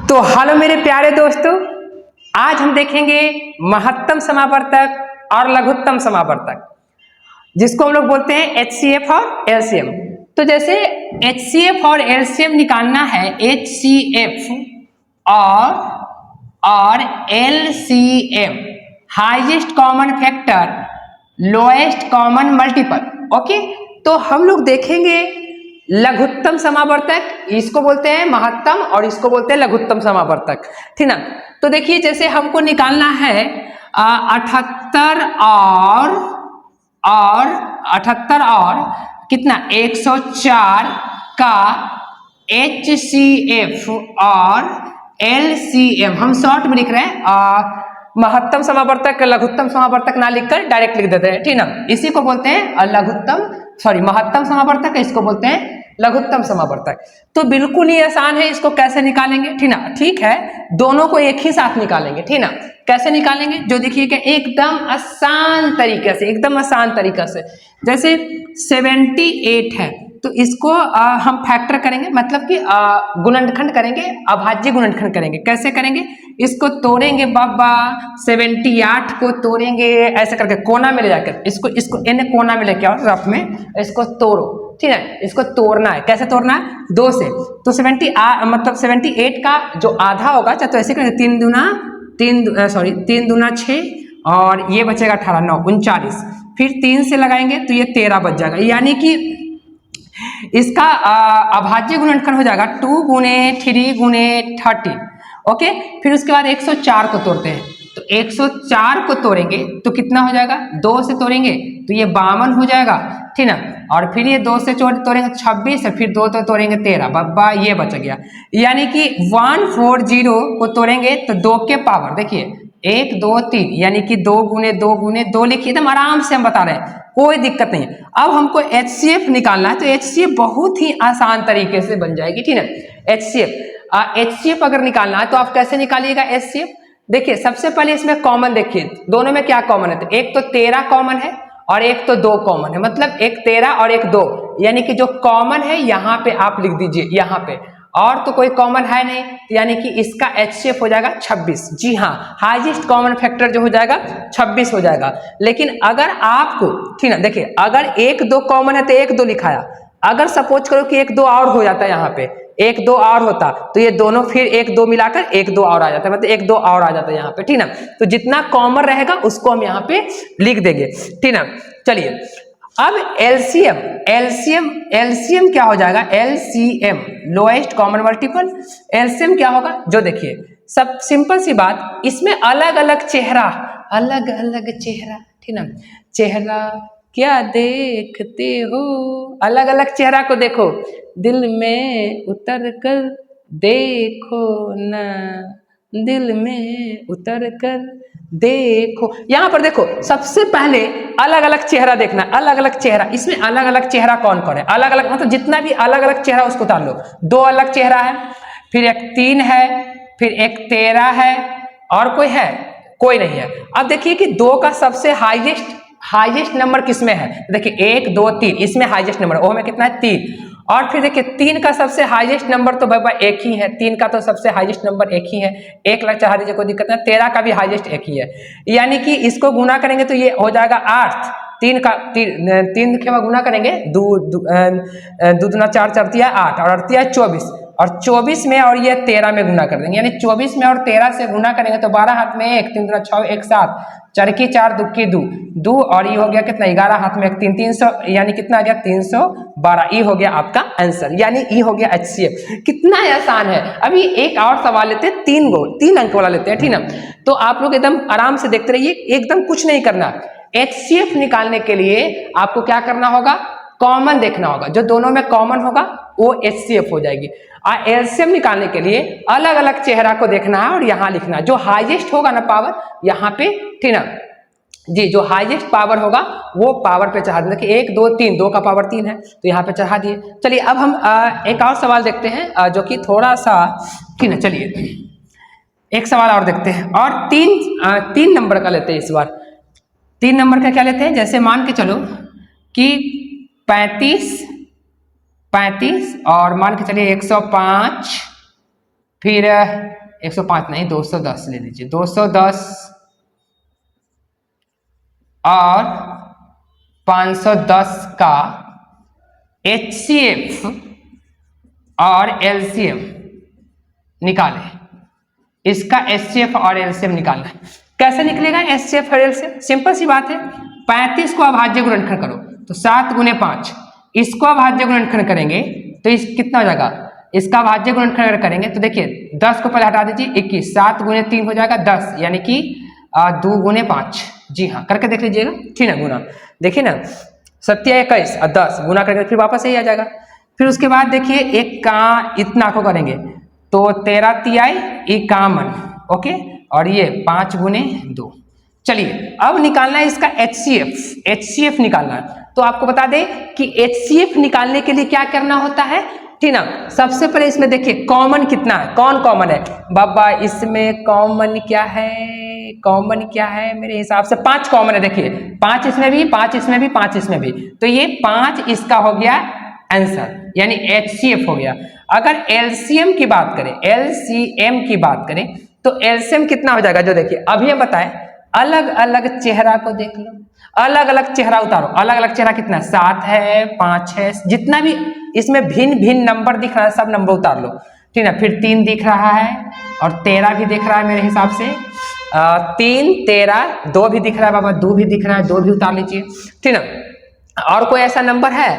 तो हेलो मेरे प्यारे दोस्तों, आज हम देखेंगे महत्तम समावर्तक और लघुत्तम समावर्तक, जिसको हम लोग बोलते हैं HCF और LCM। तो जैसे HCF और LCM निकालना है, HCF और LCM, highest common factor, lowest common multiple. Okay, तो हम लोग देखेंगे लघुत्तम समावर्तक, इसको बोलते हैं महत्तम और इसको बोलते हैं लघुत्तम समावर्तक, ठीक ना। तो देखिए, जैसे हमको निकालना है 78 और कितना 104 का HCF और LCM। हम शॉर्ट में लिख रहे हैं, महत्तम समावर्तक लघुत्तम समावर्तक ना लिखकर डायरेक्ट लिख देते हैं, ठीक ना। इसी को बोलते हैं महत्तम समावर्तक, इसको बोलते हैं लघुत्तम समावर्तक। तो बिल्कुल ही आसान है, इसको कैसे निकालेंगे, ठीक ना। ठीक है, दोनों को एक ही साथ निकालेंगे, ठीक ना। कैसे निकालेंगे, जो देखिएगा एकदम आसान तरीके से, एकदम आसान तरीका से। जैसे 78 है तो इसको हम फैक्टर करेंगे, मतलब कि गुणनखंड करेंगे, अभाज्य गुणनखंड करेंगे। कैसे करेंगे, इसको तोड़ेंगे बाबा, 78 को तोड़ेंगे ऐसे करके कोना में ले जाकर, इसको इन कोना में लेके आओ रफ में, इसको तोड़ो, ठीक है। इसको तोड़ना है, कैसे तोड़ना है, 2 से। तो 78 का जो आधा होगा, चाहे तो ऐसे करेंगे 3 दूना 6 और ये बचेगा 18 9 39, फिर 3 से लगाएंगे तो ये 13 बच जाएगा। यानी कि इसका अभाज्य गुणनखंड हो जाएगा 2 गुणे 3 गुणे 30। ओके, फिर उसके बाद 104 को तोड़ते हैं, तो 104 को तोड़ेंगे तो कितना हो जाएगा, 2 से तोड़ेंगे तो ये 52 हो जाएगा, ठीक ना। और फिर ये 2 से तोड़ेंगे 26 है, फिर 2 तो तोड़ेंगे 13, बब्बा ये बच गया। यानी कि 140 को तोड़ेंगे तो 2 के पावर, देखिए 1 2 3, यानी कि 2 गुणे 2 गुणे 2 लिखिए, एकदम आराम से हम बता रहे हैं, कोई दिक्कत नहीं है। अब हमको HCF निकालना है, तो HCF बहुत ही आसान तरीके से बन जाएगी, ठीक है। HCF अगर निकालना है तो आप कैसे निकालिएगा HCF। देखिए, सबसे पहले इसमें कॉमन देखिए, दोनों में क्या कॉमन है, तो एक तो 13 कॉमन है और एक तो 2 कॉमन है, मतलब एक 13 और एक 2, यानी कि जो कॉमन है यहाँ पे आप लिख दीजिए, यहाँ पे, और तो कोई कॉमन है नहीं, यानी कि इसका HCF हो जाएगा 26। जी हाँ, हाईएस्ट कॉमन फैक्टर जो हो जाएगा 26 हो जाएगा। लेकिन अगर आपको, ठीक ना, देखिए अगर 1 2 कॉमन है तो 1 2 लिखाया, अगर सपोज करो कि 1 2 और हो जाता है, यहाँ पे 1 2 और होता तो ये दोनों फिर 1 2 मिलाकर 1 2 और आ जाता है, मतलब 1 2 और आ जाता है यहाँ पे, ठीक ना। तो जितना कॉमन रहेगा उसको हम यहाँ पे लिख देंगे, ठीक ना। चलिए, अब LCM क्या हो जाएगा, LCM lowest common multiple. LCM क्या होगा, जो देखिए सब सिंपल सी बात, इसमें अलग अलग चेहरा, ठीक ना। चेहरा क्या देखते हो, अलग अलग चेहरा को देखो, दिल में उतर कर देखो ना, दिल में उतर कर देखो। यहां पर देखो, सबसे पहले अलग अलग चेहरा देखना, अलग अलग चेहरा। इसमें अलग अलग चेहरा कौन कौन है, अलग अलग मतलब जितना भी अलग अलग चेहरा उसको उतार लो। 2 अलग चेहरा है, फिर एक 3 है, फिर एक 13 है, और कोई है, कोई नहीं है। अब देखिए कि 2 का सबसे हाईएस्ट नंबर किसमें है, देखिए 1 2 3, इसमें हाईएस्ट नंबर वो में कितना है, 3। और फिर देखिए 3 का सबसे हाईएस्ट नंबर तो बाबा 1 ही है, 3 का तो सबसे हाईएस्ट नंबर 1 ही है, 1 लाख चढ़ा दीजिए, कोई दिक्कत नहीं। 13 का भी हाईएस्ट 1 ही है, यानी कि इसको गुना करेंगे तो ये हो जाएगा 8। 3 के गुना करेंगे, 2 दूना 4 4 तिया 8 और 8 तिया 24, और 24 में और ये 13 में गुना कर देंगे, यानी 24 में और 13 से गुना करेंगे तो 12 हाथ में 1, 3 दूना 6 1 7, 4 की 4 2 की 2 और ये हो गया कितना 11 हाथ में 1 3 300, यानी कितना आ गया 312। ये हो गया आपका आंसर, यानी ये हो गया HCF। कितना आसान है। अभी एक और सवाल लेते हैं, 3 अंक वाला लेते हैं, ठीक ना। तो आप लोग एकदम आराम से देखते रहिए, एकदम कुछ नहीं करना। HCF निकालने के लिए आपको क्या करना होगा, कॉमन देखना होगा, जो दोनों में कॉमन होगा वो HCF हो जाएगी। और LCM निकालने के लिए अलग अलग चेहरा को देखना है और यहाँ लिखना है, जो हाईएस्ट होगा ना पावर यहाँ पे, ठीक ना जी, जो हाईएस्ट पावर होगा वो पावर पे चढ़ा देना, कि 1 2 3, 2 का पावर 3 है तो यहाँ पे चढ़ा दिए। चलिए, अब हम एक और सवाल देखते हैं, जो कि थोड़ा सा, ठीक ना। चलिए एक सवाल और देखते हैं, और 3 नंबर का लेते हैं इस बार। 3 नंबर का क्या लेते हैं, जैसे मान के चलो कि 35 और मान के चलिए 105, फिर 105 नहीं, 210 ले लीजिए, 210 और 510 का HCF और LCM निकालें। इसका HCF और LCM निकालना है। कैसे निकलेगा HCF और LCM? सिंपल सी बात है, 35 को अभाज्य गुणनखंड करो तो 7 गुने 5, इसको अभाज्य गुणनखंड करेंगे तो इस कितना हो जाएगा, इसका अभाज्य गुणनखंड करेंगे तो देखिए 10 को पहले हटा दीजिए, 21, 7 गुने 3 हो जाएगा 10, यानी कि 2 गुने 5। जी हाँ, करके देख लीजिएगा, ठीक है। गुना देखिए ना, 7 21 और 10 गुना करके फिर वापस यही आ जाएगा। फिर उसके बाद देखिए एक का इतना को करेंगे तो 13 तिहाई 51, ओके, और ये 5 गुने 2। चलिए अब निकालना है इसका HCF निकालना है। तो आपको बता दें कि HCF निकालने के लिए क्या करना होता है, ठीक ना। सबसे पहले इसमें देखिए कॉमन कितना है, कौन कॉमन है बाबा, इसमें कॉमन क्या है, कॉमन क्या है, मेरे हिसाब से 5 कॉमन है। देखिए 5 इसमें भी, 5 इसमें भी, 5 इसमें भी, तो ये 5 इसका हो गया आंसर, यानी HCF हो गया। अगर LCM की बात करें, LCM की बात करें तो LCM कितना हो जाएगा, जो देखिए अभी हम बताएं, अलग अलग चेहरा को देख लो, अलग अलग चेहरा उतारो, अलग अलग चेहरा कितना, 7 है, 5 है, जितना भी इसमें भिन्न भिन्न नंबर दिख रहा है सब नंबर उतार लो, ठीक है। फिर 3 दिख रहा है और 13 भी दिख रहा है मेरे हिसाब से, 3 13, 2 भी दिख रहा है बाबा, 2 भी दिख रहा है, 2 भी उतार लीजिए, ठीक ना। और कोई ऐसा नंबर है,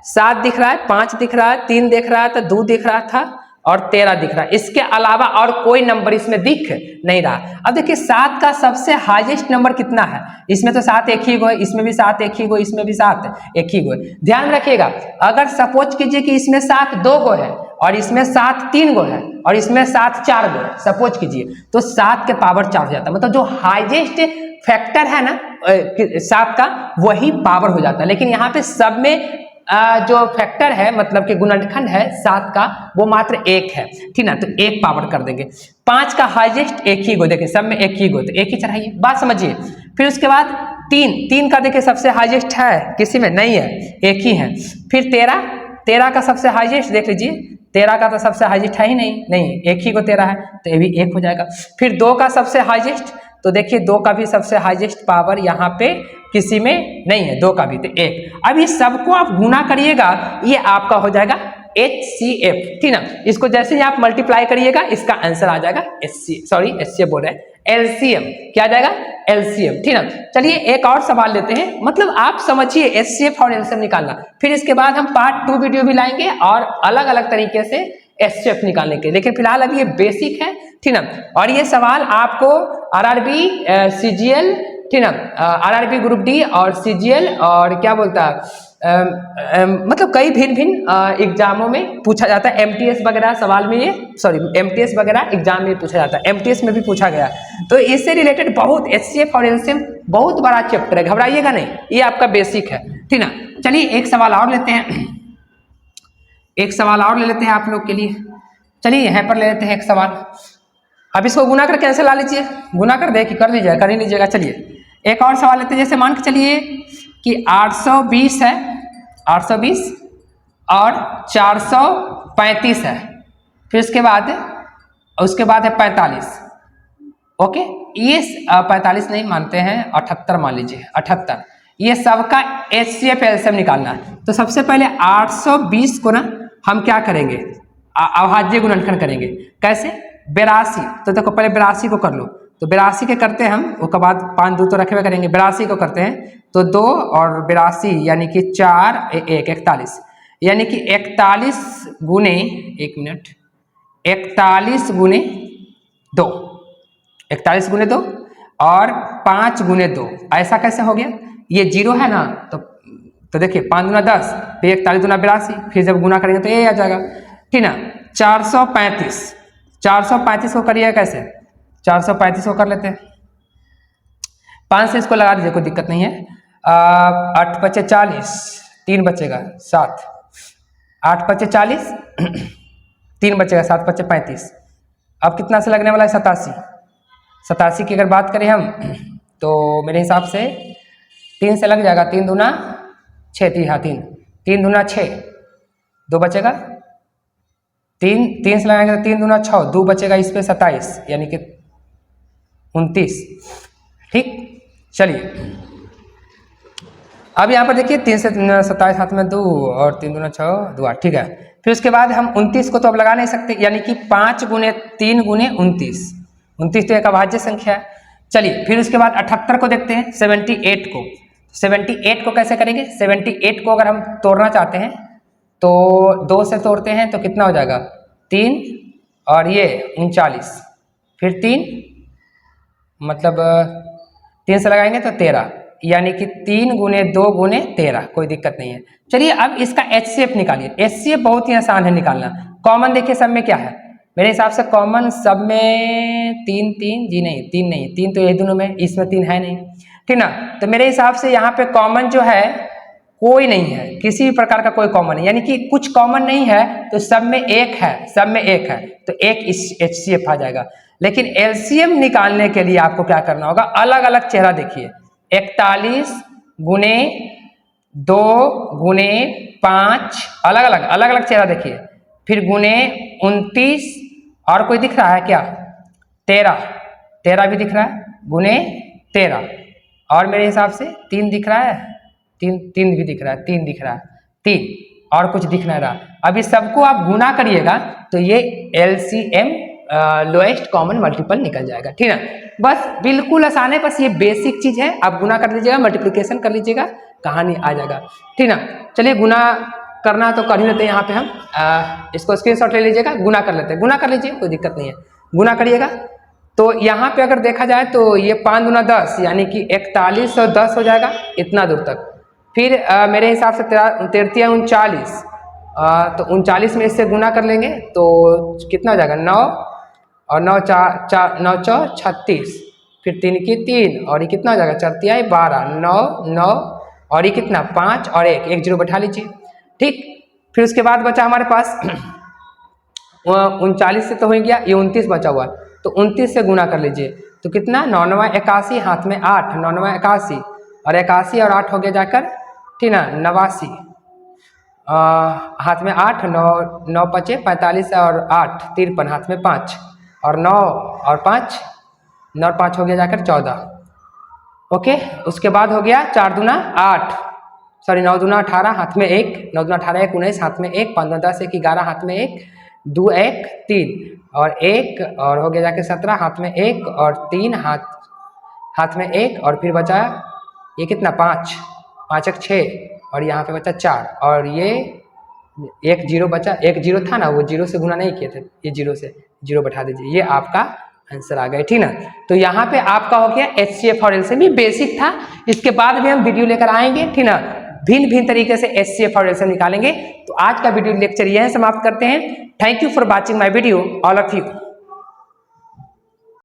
7 दिख रहा है, 5 दिख रहा है, 3 दिख रहा है, तो 2 दिख रहा था और 13 दिख रहा है, इसके अलावा और कोई नंबर इसमें दिख नहीं रहा। अब देखिए 7 का सबसे हाईएस्ट नंबर कितना है, इसमें तो 7 एक ही गो है, इसमें भी 7 एक ही गो, इसमें भी 7 एक ही गो है। ध्यान रखिएगा, अगर सपोज कीजिए कि इसमें 7 2 गो है और इसमें 7 3 गो है और इसमें 7 4 गो है, सपोज कीजिए, तो 7 के पावर 4 हो जाता है, मतलब जो हाईएस्ट फैक्टर है ना 7 का, वही पावर हो जाता है। लेकिन यहाँ पे सब में जो फैक्टर है, मतलब कि गुणनखंड है 7 का, वो मात्र 1 है, ठीक ना, तो 1 पावर कर देंगे। 5 का हाईएस्ट एक ही गो, देखिए सब में एक ही गो, तो 1 ही चढ़ाइए, बात समझिए। फिर उसके बाद 3 का देखिए सबसे हाईएस्ट है, किसी में नहीं है, एक ही है। फिर 13 का सबसे हाईएस्ट देख लीजिए, 13 का तो सबसे हाईएस्ट है ही नहीं, एक ही को 13 है, तो ये भी 1 हो जाएगा। फिर 2 का सबसे हाईएस्ट, तो देखिए 2 का भी सबसे हाईएस्ट पावर यहाँ पे किसी में नहीं है, 2 का भी, तो 1। अब इस सबको आप गुना करिएगा, ये आपका हो जाएगा HCF, ठीक ना। इसको जैसे ही आप मल्टीप्लाई करिएगा, इसका आंसर आ जाएगा HCF बोल रहे हैं, LCM, क्या आ जाएगा, LCM, ठीक ना। चलिए एक और सवाल लेते हैं, मतलब आप समझिए HCF और LCM निकालना। फिर इसके बाद हम पार्ट 2 वीडियो भी लाएंगे और अलग अलग तरीके से HCF निकालने के, लेकिन फिलहाल अभी ये बेसिक है, ठीक ना। और ये सवाल आपको RRB CGL, ठीक ना, RRB ग्रुप डी और CGL और क्या बोलता है, मतलब कई भिन्न भिन्न एग्जामों में पूछा जाता है। MTS वगैरह सवाल में ये MTS वगैरह एग्जाम में पूछा जाता है, MTS में भी पूछा गया। तो इससे रिलेटेड बहुत HCF और LCM बहुत बड़ा चैप्टर है, घबराइएगा नहीं, ये आपका बेसिक है, ठीक ना। चलिए एक सवाल और लेते हैं, एक सवाल और ले लेते हैं आप लोग के लिए। चलिए यहाँ पर ले लेते हैं एक सवाल। अब इसको गुना कर कैंसिल ला लीजिए, गुना कर दे कि कर लीजिएगा, कर ही लीजिएगा। चलिए एक और सवाल लेते हैं, जैसे मान के चलिए कि 820 है, 820 और 435 है, फिर उसके बाद है 45, ओके। ये 45 नहीं मानते हैं, 78 मान लीजिए, 78, ये सबका HCF LCM निकालना है। तो सबसे पहले 820 को ना हम क्या करेंगे, अभाज्य गुणनखंड करेंगे। कैसे, 82, तो देखो पहले 82 को कर लो, तो 82 के करते हैं हम, उसके बाद 5 2 तो रखे हुए करेंगे, 82 को करते हैं तो 2 और 82 यानी कि 4 1 41, यानी कि 41 गुने 1 मिनट 41 गुने 2, 41 गुने 2 और 5 गुने 2, ऐसा कैसे हो गया, ये 0 है ना, तो देखिए 5 दूना 10, फिर 41 दूना 82, फिर जब गुना करेंगे तो ये आ जाएगा, ठीक ना। 435 को करिए, कैसे 435 को कर लेते हैं, 5 से इसको लगा दीजिए, कोई दिक्कत नहीं है। 8 बचे 40, 3 बचेगा 7, 8 बचे 40, 3 बचेगा, 7 बचे 35। अब कितना से लगने वाला है, 87 की अगर बात करें हम, तो मेरे हिसाब से 3 से लग जाएगा, 3 दूना 6, हाँ 3 दूना 6, 2 बचेगा, 3 से लगाएंगे तो 3 दूना 6, 2 बचेगा इस पे 27 यानी कि 29। ठीक, चलिए अब यहाँ पर देखिए 3 से 27 हाथ में 2 और 3 दूना 6 2 8। ठीक है, फिर उसके बाद हम 29 को तो अब लगा नहीं सकते, यानी कि 5 गुने 3 गुने 29, 29 तो एक अभाज्य संख्या है। चलिए फिर उसके बाद 78 को देखते हैं, 78 को। 78 को कैसे करेंगे, 78 को अगर हम तोड़ना चाहते हैं तो 2 से तोड़ते हैं तो कितना हो जाएगा 3 और ये 39, फिर 3 मतलब 3 से लगाएंगे तो 13, यानी कि 3 गुने 2 गुने 13, कोई दिक्कत नहीं है। चलिए अब इसका HCF निकालिए। HCF बहुत ही आसान है निकालना। कॉमन देखिए सब में क्या है, मेरे हिसाब से कॉमन सब में 3 3 जी नहीं 3 नहीं, 3 तो ये दोनों में, इसमें 3 है नहीं, ठीक ना। तो मेरे हिसाब से यहाँ पे कॉमन जो है कोई नहीं है, किसी भी प्रकार का कोई कॉमन है, यानी कि कुछ कॉमन नहीं है तो सब में एक है, सब में एक है तो एक HCF आ जाएगा। लेकिन LCM निकालने के लिए आपको क्या करना होगा, अलग अलग चेहरा देखिए, 41 गुने 2 गुने 5, अलग अलग चेहरा देखिए, फिर गुने 29 और कोई दिख रहा है क्या, 13 भी दिख रहा है, गुने 13 और मेरे हिसाब से 3 दिख रहा है, 3 भी दिख रहा है, 3 दिख रहा है, 3 और कुछ दिख नहीं रहा। अब इस सबको आप गुना करिएगा तो ये LCM लोएस्ट कॉमन मल्टीपल निकल जाएगा, ठीक है। बस बिल्कुल आसान है, बस ये बेसिक चीज है, आप गुना कर लीजिएगा, मल्टीप्लिकेशन कर लीजिएगा, कहानी आ जाएगा, ठीक ना। चलिए गुना करना तो कर ही लेते हैं, यहाँ पे हम इसको स्क्रीनशॉट ले लीजिएगा, गुना कर लेते हैं, गुना कर लीजिए कोई दिक्कत नहीं है, गुना करिएगा। तो यहाँ पे अगर देखा जाए तो ये 5 दूना 10 यानी कि 41 और 10 हो जाएगा इतना दूर तक। फिर मेरे हिसाब से 33 39, तो 39 में इससे गुना कर लेंगे तो कितना हो जाएगा 9 और 9 4 36, फिर 3 की 3 और ये कितना हो जाएगा 4 तिहाई 12, 9 9 और ये कितना 5 और 1 जीरो बैठा लीजिए, ठीक। फिर उसके बाद बचा हमारे पास 39 से तो हो गया, ये 29 बचा हुआ, तो 29 से गुना कर लीजिए तो कितना 9 9 81, हाथ में 8, 9 9 81 और 81 और 8 हो गया जाकर, ठीक ना 89, हाथ में 8 9 9 5 45 और 8 53, हाथ में 5 और 9 और 5 9 और 5 हो गया जाकर 14। ओके, उसके बाद हो गया 4 दूना 8, सॉरी 9 दूना 18, हाथ में 1, 9 दूना 18 1 19, हाथ में 1, 5 10 1 11, हाथ में 1, 2 1 3 और 1 और हो गया जाके 17, हाथ में 1 और 3 हाथ में 1 और फिर बचा ये कितना 5 5 1 6 और यहाँ पे बचा 4 और ये 1 जीरो बचा, 1 जीरो था ना, वो जीरो से गुना नहीं किए थे, ये जीरो से जीरो बैठा दीजिए, ये आपका आंसर आ गया, ठीक ना। तो यहाँ पे आपका हो गया HCF और LCM, भी बेसिक था, इसके बाद भी हम वीडियो लेकर आएंगे, ठीक ना, भिन्न तरीके से HCF और LCM निकालेंगे। तो आज का वीडियो लेक्चर यहीं समाप्त करते हैं। Thank you for watching my video all of you.